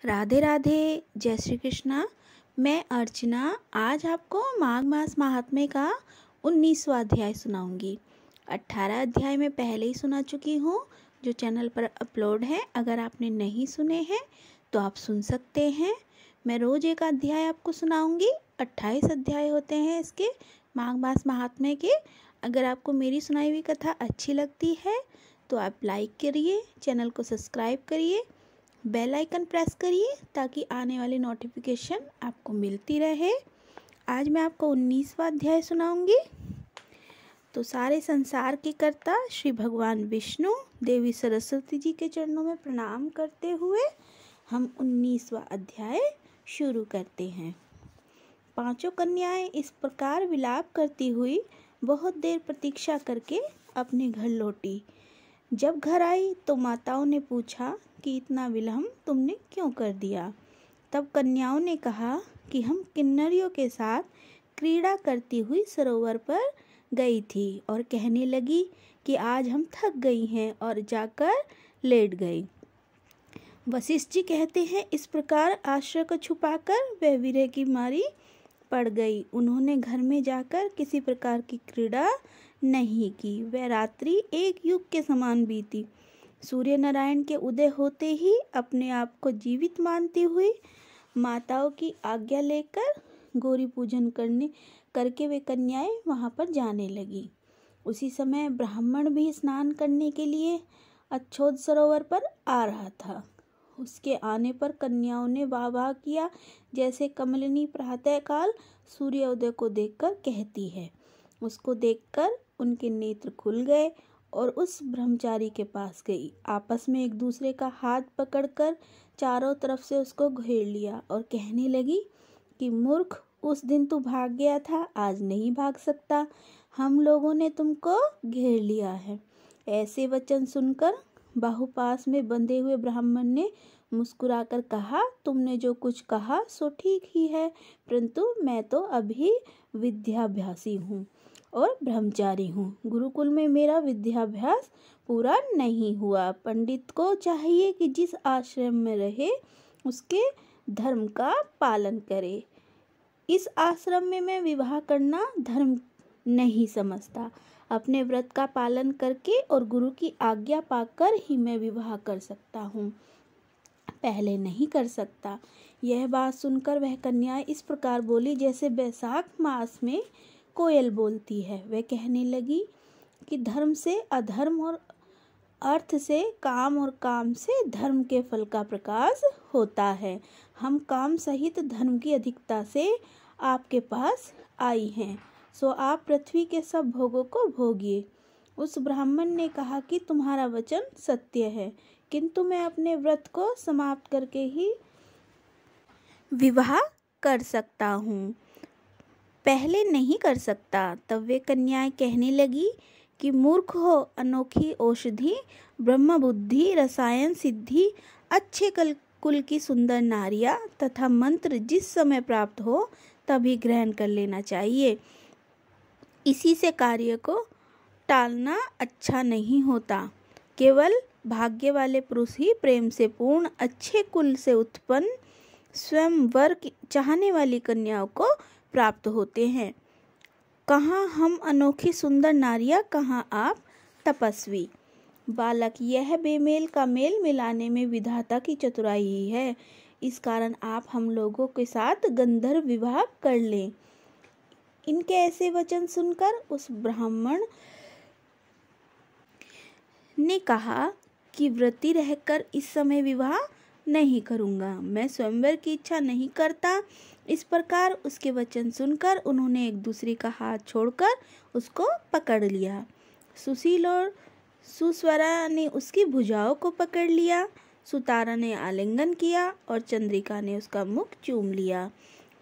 राधे राधे, जय श्री कृष्णा। मैं अर्चना आज आपको माघ मास महात्म्य का 19वां अध्याय सुनाऊंगी। 18 अध्याय में पहले ही सुना चुकी हूँ, जो चैनल पर अपलोड है। अगर आपने नहीं सुने हैं तो आप सुन सकते हैं। मैं रोज़ एक अध्याय आपको सुनाऊंगी। 28 अध्याय होते हैं इसके माघ मास महात्म्य के। अगर आपको मेरी सुनाई हुई कथा अच्छी लगती है तो आप लाइक करिए, चैनल को सब्सक्राइब करिए, बेल आइकन प्रेस करिए ताकि आने वाली नोटिफिकेशन आपको मिलती रहे। आज मैं आपको 19वां अध्याय सुनाऊंगी। तो सारे संसार के कर्ता श्री भगवान विष्णु देवी सरस्वती जी के चरणों में प्रणाम करते हुए हम 19वां अध्याय शुरू करते हैं। पांचों कन्याएं इस प्रकार विलाप करती हुई बहुत देर प्रतीक्षा करके अपने घर लौटी। जब घर आई तो माताओं ने पूछा कि इतना विलंब तुमने क्यों कर दिया। तब कन्याओं ने कहा कि हम किन्नरियों के साथ क्रीड़ा करती हुई सरोवर पर गई थी और कहने लगी कि आज हम थक गई हैं और जाकर लेट गई। वशिष्ठ जी कहते हैं, इस प्रकार आश्रय को छुपाकर वह विरह की मारी पड़ गई। उन्होंने घर में जाकर किसी प्रकार की क्रीड़ा नहीं की। वह रात्रि एक युग के समान बीती। सूर्य नारायण के उदय होते ही अपने आप को जीवित मानती हुई माताओं की आज्ञा लेकर गौरी पूजन करके वे कन्याएं वहां पर जाने लगी। उसी समय ब्राह्मण भी स्नान करने के लिए अच्छोद सरोवर पर आ रहा था। उसके आने पर कन्याओं ने वाह वाह किया, जैसे कमलिनी प्रातःकाल सूर्योदय को देखकर कहती है। उसको देखकर उनके नेत्र खुल गए और उस ब्रह्मचारी के पास गई। आपस में एक दूसरे का हाथ पकड़कर चारों तरफ से उसको घेर लिया और कहने लगी कि मूर्ख, उस दिन तू भाग गया था, आज नहीं भाग सकता। हम लोगों ने तुमको घेर लिया है। ऐसे वचन सुनकर बाहुपास में बंधे हुए ब्राह्मण ने मुस्कुराकर कहा, तुमने जो कुछ कहा सो ठीक ही है, परंतु मैं तो अभी विद्याभ्यासी हूँ और ब्रह्मचारी हूँ। गुरुकुल में मेरा विद्याभ्यास पूरा नहीं हुआ। पंडित को चाहिए कि जिस आश्रम में रहे उसके धर्म का पालन करे। इस आश्रम में मैं विवाह करना धर्म नहीं समझता। अपने व्रत का पालन करके और गुरु की आज्ञा पाकर ही मैं विवाह कर सकता हूँ, पहले नहीं कर सकता। यह बात सुनकर वह कन्या इस प्रकार बोली जैसे बैसाख मास में कोयल बोलती है। वह कहने लगी कि धर्म से अधर्म और अर्थ से काम और काम से धर्म के फल का प्रकाश होता है। हम काम सहित धर्म की अधिकता से आपके पास आई हैं, सो आप पृथ्वी के सब भोगों को भोगिए। उस ब्राह्मण ने कहा कि तुम्हारा वचन सत्य है, किंतु मैं अपने व्रत को समाप्त करके ही विवाह कर सकता हूँ, पहले नहीं कर सकता। तब वे कन्याएं कहने लगी कि मूर्ख हो, अनोखी औषधि, ब्रह्म बुद्धि, रसायन सिद्धि, अच्छे कुल की सुंदर नारियां तथा मंत्र जिस समय प्राप्त हो तभी ग्रहण कर लेना चाहिए। इसी से कार्य को टालना अच्छा नहीं होता। केवल भाग्य वाले पुरुष ही प्रेम से पूर्ण अच्छे कुल से उत्पन्न स्वयं वर चाहने वाली कन्याओं को प्राप्त होते हैं। कहाँ हम अनोखी सुंदर नारियां, कहाँ आप तपस्वी बालक। यह बेमेल का मेल मिलाने में विधाता की चतुराई ही है। इस कारण आप हम लोगों के साथ गंधर्व विवाह कर लें। इनके ऐसे वचन सुनकर उस ब्राह्मण ने कहा कि व्रती रहकर इस समय विवाह नहीं करूँगा, मैं स्वयंवर की इच्छा नहीं करता। इस प्रकार उसके वचन सुनकर उन्होंने एक दूसरे का हाथ छोड़कर उसको पकड़ लिया। सुशील और सुस्वरा ने उसकी भुजाओं को पकड़ लिया। सुतारा ने आलिंगन किया और चंद्रिका ने उसका मुख चूम लिया,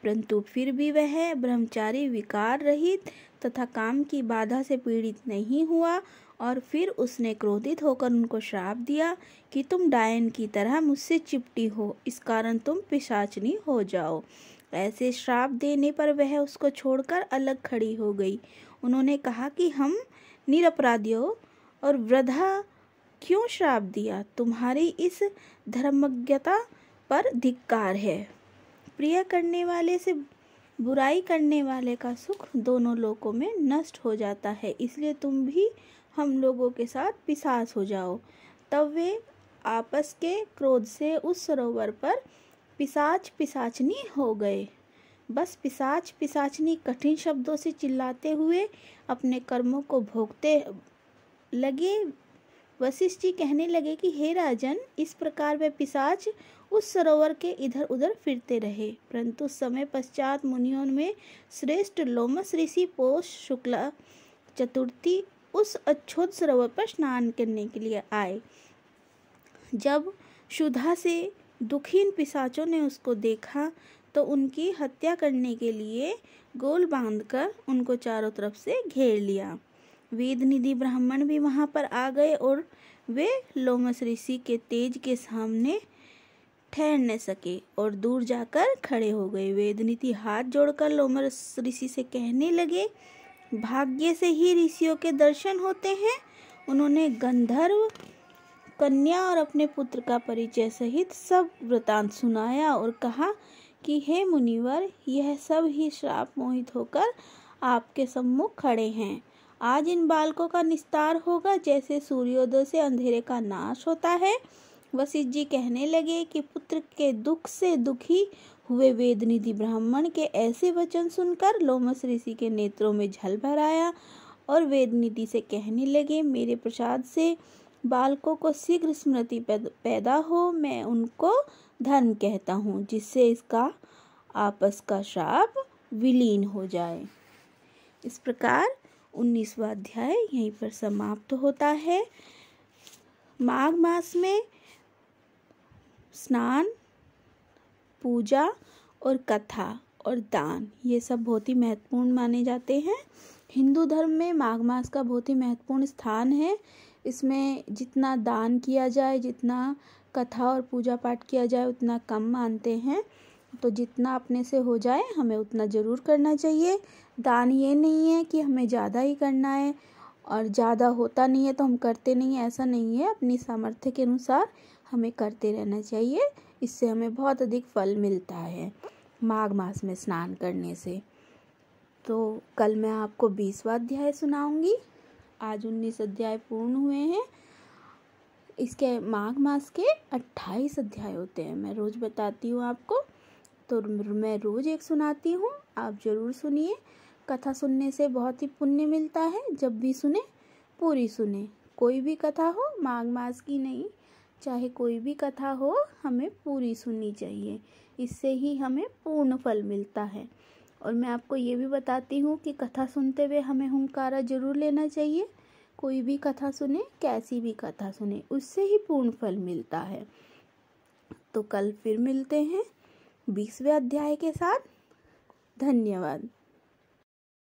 परंतु फिर भी वह ब्रह्मचारी विकार रहित तथा काम की बाधा से पीड़ित नहीं हुआ। और फिर उसने क्रोधित होकर उनको श्राप दिया कि तुम डायन की तरह मुझसे चिपटी हो, इस कारण तुम पिशाचनी हो जाओ। ऐसे श्राप देने पर वह उसको छोड़कर अलग खड़ी हो गई। उन्होंने कहा कि हम निरपराधियों और वृद्धा क्यों श्राप दिया। तुम्हारी इस धर्मज्ञता पर धिक्कार है। प्रिय करने वाले से बुराई करने वाले का सुख दोनों लोकों में नष्ट हो जाता है, इसलिए तुम भी हम लोगों के साथ पिशाच हो जाओ। तब वे आपस के क्रोध से उस सरोवर पर पिशाच पिशाचनी हो गए। बस पिशाच पिशाचनी कठिन शब्दों से चिल्लाते हुए अपने कर्मों को भोगते लगे। वशिष्ठ जी कहने लगे कि हे राजन, इस प्रकार वे पिशाच उस सरोवर के इधर उधर फिरते रहे। परंतु समय पश्चात मुनियों में श्रेष्ठ लोमस ऋषि पौष शुक्ला चतुर्थी उस अछूत सरोवर पर स्नान करने के लिए आए। जब क्षुधा से दुखीन पिशाचों ने उसको देखा तो उनकी हत्या करने के लिए गोल बांधकर उनको चारों तरफ से घेर लिया। वेद निधि ब्राह्मण भी वहां पर आ गए और वे लोमस ऋषि के तेज के सामने ठहर न सके और दूर जाकर खड़े हो गए। वेद निधि हाथ जोड़कर लोमस ऋषि से कहने लगे, भाग्य से ही ऋषियों के दर्शन होते हैं। उन्होंने गंधर्व कन्या और अपने पुत्र का परिचय सहित सब वृतांत सुनाया और कहा कि हे मुनिवर, यह सब ही श्राप मोहित होकर आपके सम्मुख खड़े हैं। आज इन बालकों का निस्तार होगा जैसे सूर्योदय से अंधेरे का नाश होता है। वशिष्ठ जी कहने लगे कि पुत्र के दुख से दुखी हुए वेदनिधि ब्राह्मण के ऐसे वचन सुनकर लोमस ऋषि के नेत्रों में जल भर आया और वेदनिधि से कहने लगे, मेरे प्रसाद से बालकों को शीघ्र स्मृति पैदा हो, मैं उनको धर्म कहता हूँ, जिससे इसका आपस का श्राप विलीन हो जाए। इस प्रकार 19वां अध्याय यहीं पर समाप्त होता है। माघ मास में स्नान, पूजा और कथा और दान ये सब बहुत ही महत्वपूर्ण माने जाते हैं। हिंदू धर्म में माघ मास का बहुत ही महत्वपूर्ण स्थान है। इसमें जितना दान किया जाए, जितना कथा और पूजा पाठ किया जाए उतना कम मानते हैं। तो जितना अपने से हो जाए हमें उतना ज़रूर करना चाहिए। दान ये नहीं है कि हमें ज़्यादा ही करना है और ज़्यादा होता नहीं है तो हम करते नहीं है, ऐसा नहीं है। अपनी सामर्थ्य के अनुसार हमें करते रहना चाहिए। इससे हमें बहुत अधिक फल मिलता है माघ मास में स्नान करने से। तो कल मैं आपको 20वां अध्याय सुनाऊंगी। आज 19 अध्याय पूर्ण हुए हैं। इसके माघ मास के 28 अध्याय होते हैं। मैं रोज़ बताती हूँ आपको, तो मैं रोज़ एक सुनाती हूँ, आप ज़रूर सुनिए। कथा सुनने से बहुत ही पुण्य मिलता है। जब भी सुने पूरी सुने। कोई भी कथा हो, माघ मास की नहीं, चाहे कोई भी कथा हो, हमें पूरी सुननी चाहिए। इससे ही हमें पूर्ण फल मिलता है। और मैं आपको ये भी बताती हूँ कि कथा सुनते हुए हमें हुंकारा जरूर लेना चाहिए। कोई भी कथा सुने, कैसी भी कथा सुने, उससे ही पूर्ण फल मिलता है। तो कल फिर मिलते हैं 20वें अध्याय के साथ। धन्यवाद।